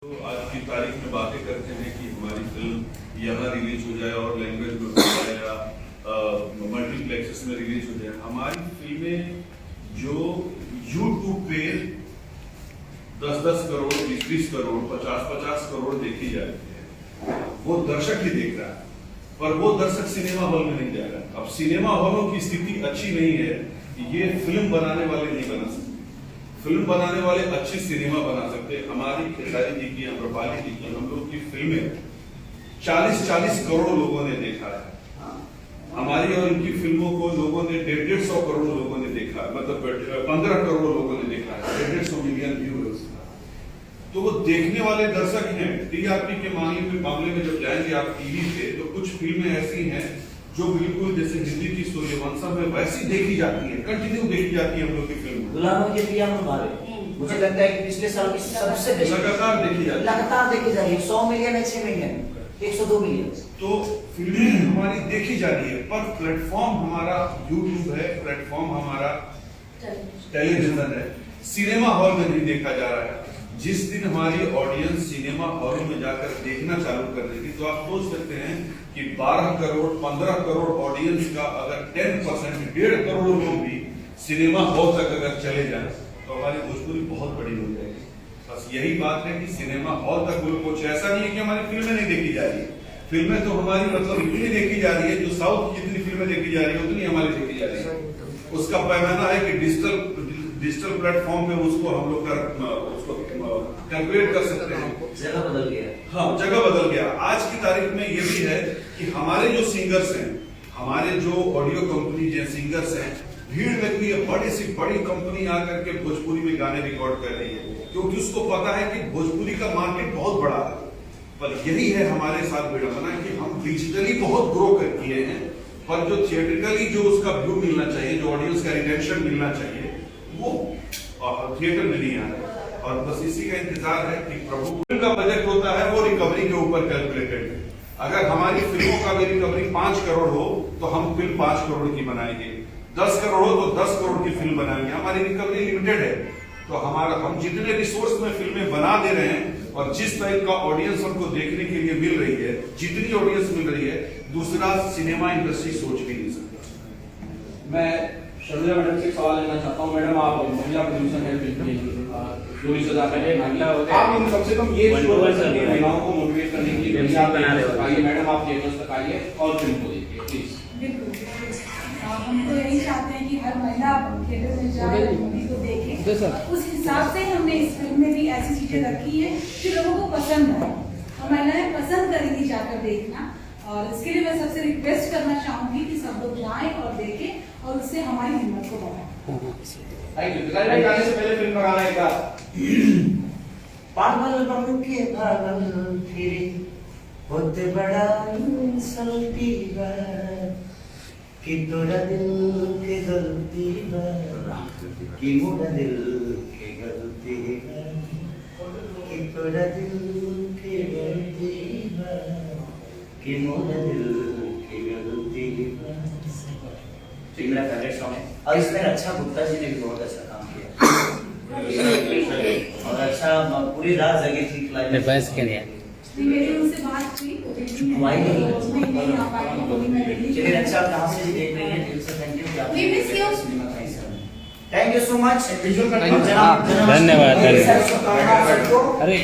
तो आज की तारीख में बातें करते हैं कि हमारी फिल्म यहाँ रिलीज हो जाए और लैंग्वेज में हो जाए या मल्टीप्लेक्सेस में रिलीज हो जाए। हमारी फिल्में जो यूट्यूब पे 10-10 करोड़, 20-20 करोड़, 50-50 करोड़ देखी जाती है, वो दर्शक ही देख रहा है, पर वो दर्शक सिनेमा हॉल में नहीं जा रहा। अब सिनेमा हॉलों की स्थिति अच्छी नहीं है, ये फिल्म बनाने वाले नहीं बना सकते। फिल्म बनाने वाले अच्छी सिनेमा बना सकते। हमारी खेसारी जी की, अम्रपाली जी की, हम लोग की फिल्में 40-40 करोड़ लोगों ने देखा है। हमारी और इनकी फिल्मों को लोगों ने 150 करोड़ लोगों ने देखा, मतलब 15 करोड़ लोगों ने देखा है, 150 मिलियन व्यूअर्स। तो वो देखने वाले दर्शक हैं। टीआरपी के मामले में जब जाएंगे आप टीवी पे, तो कुछ फिल्में ऐसी हैं जो बिल्कुल जैसे हिंदी की सूर्यवंशम में वैसी देखी जाती है, कंटिन्यू देखी जाती है हम लोग की फिल्म। गुलामों के पिया हमारे, मुझे लगता है कि पिछले साल की सबसे लगातार देखी जाती है, लगातार देखी जा रही है। 100 मिलियन, 100 मिलियन, 102 मिलियन। तो फिल्में हमारी देखी जा रही है, पर प्लेटफॉर्म हमारा यूट्यूब है, प्लेटफॉर्म हमारा टेलीविजन है, सिनेमा हॉल में नहीं देखा जा रहा है। जिस दिन हमारी ऑडियंस सिनेमा हॉल में जाकर देखना चालू कर देगी, तो आप सोच सकते हैं कि 12 करोड़, 15 करोड़ ऑडियंस का अगर 10%, 1.5 करोड़ लोग भी सिनेमा हॉल तक अगर चले जाएं, तो हमारी भोजपुरी बहुत बड़ी हो जाएगी। बस यही बात है कि सिनेमा हॉल तक लोग पहुंचे। ऐसा नहीं है कि हमारी फिल्में नहीं देखी जा रही है, फिल्में तो हमारी मतलब इतनी देखी जा रही है, जो साउथ की जितनी फिल्में देखी जा रही है उतनी हमारी देखी जा रही है। उसका पैमाना है कि डिजिटल प्लेटफॉर्म पे उसको हम लोग कैलकुलेट कर सकते हैं। जगह बदल गया। हाँ, जगह बदल गया। आज की तारीख में ये भी है कि हमारे जो सिंगर्स हैं, हमारे जो ऑडियो कंपनी जो सिंगर्स हैं, भीड़ लगी है, बड़ी सी बड़ी कंपनी आकर के भोजपुरी में गाने रिकॉर्ड कर रही है, क्योंकि उसको पता है कि भोजपुरी का मार्केट बहुत बड़ा है। पर यही है हमारे साथ विडंबना कि हम डिजिटली बहुत ग्रो कर किए हैं, पर जो थिएट्रिकली जो उसका व्यू मिलना चाहिए, जो ऑडियंस का रिटेंशन मिलना चाहिए, वो थिएटर में नहीं आ रहा है। और बस इसी का इंतजार है कि प्रभु का बजट होता है वो रिकवरी के ऊपर कैलकुलेटेड है। अगर हमारी फिल्मों का भी रिकवरी 5 करोड़ हो तो हम फिल्म 5 करोड़ की बनाएंगे, 10 करोड़ हो तो 10 करोड़ की फिल्म बनाएंगे। हमारी रिकवरी लिमिटेड है, तो हम जितने रिसोर्स में फिल्में बना दे रहे हैं और जिस टाइप का ऑडियंस हमको देखने के लिए मिल रही है, जितनी ऑडियंस मिल रही है, दूसरा सिनेमा इंडस्ट्री सोच भी नहीं सकता। मैं शर्मिला मैडम से सवाल लेना चाहता हूँ। मैडम, आप महिला प्रोड्यूसर हैं फिल्म की, जो इस सजा में आप इन कम से कम ये महिलाओं को मोटिवेट करने की मैडम आप थिएटर्स तक आइए और फिल्म को देखिए प्लीज। हम तो यही चाहते हैं कि हर महिला थिएटर में जाए, मूवी को देखे। उस हिसाब से हमने इस फिल्म में भी ऐसी चीजें रखी है जो लोगों को पसंद है और महिलाएं पसंद करेंगी जाकर देखना। और इसके लिए मैं सबसे रिक्वेस्ट करना चाहूंगी कि सब लोग जाएं और देखें और उससे हमारी हिम्मत को बढ़ाएं। Thank you. गाने से पहले फिल्म का गाना एक बार। पागल बन के भागल फिरे होते बड़ा इंसल्टी बा कि तोरा दिल के गलती बा कि मोरा दिल के गलती बा कि तोरा दिल के गलती बा कि मोरा दिल के गलती बा। तो मेरा फेवरेट सॉन्ग है और इसमें रक्षा गुप्ता जी ने भी बहुत अच्छा काम किया और अच्छा पूरी रात जगी थी। बस करिए, मेरी उनसे बात हुई, नहीं आ पाई। चलिए, अच्छा आप कहाँ से देख रहे हैं, दिल से thank you. Thank you so much. धन्यवाद। अरे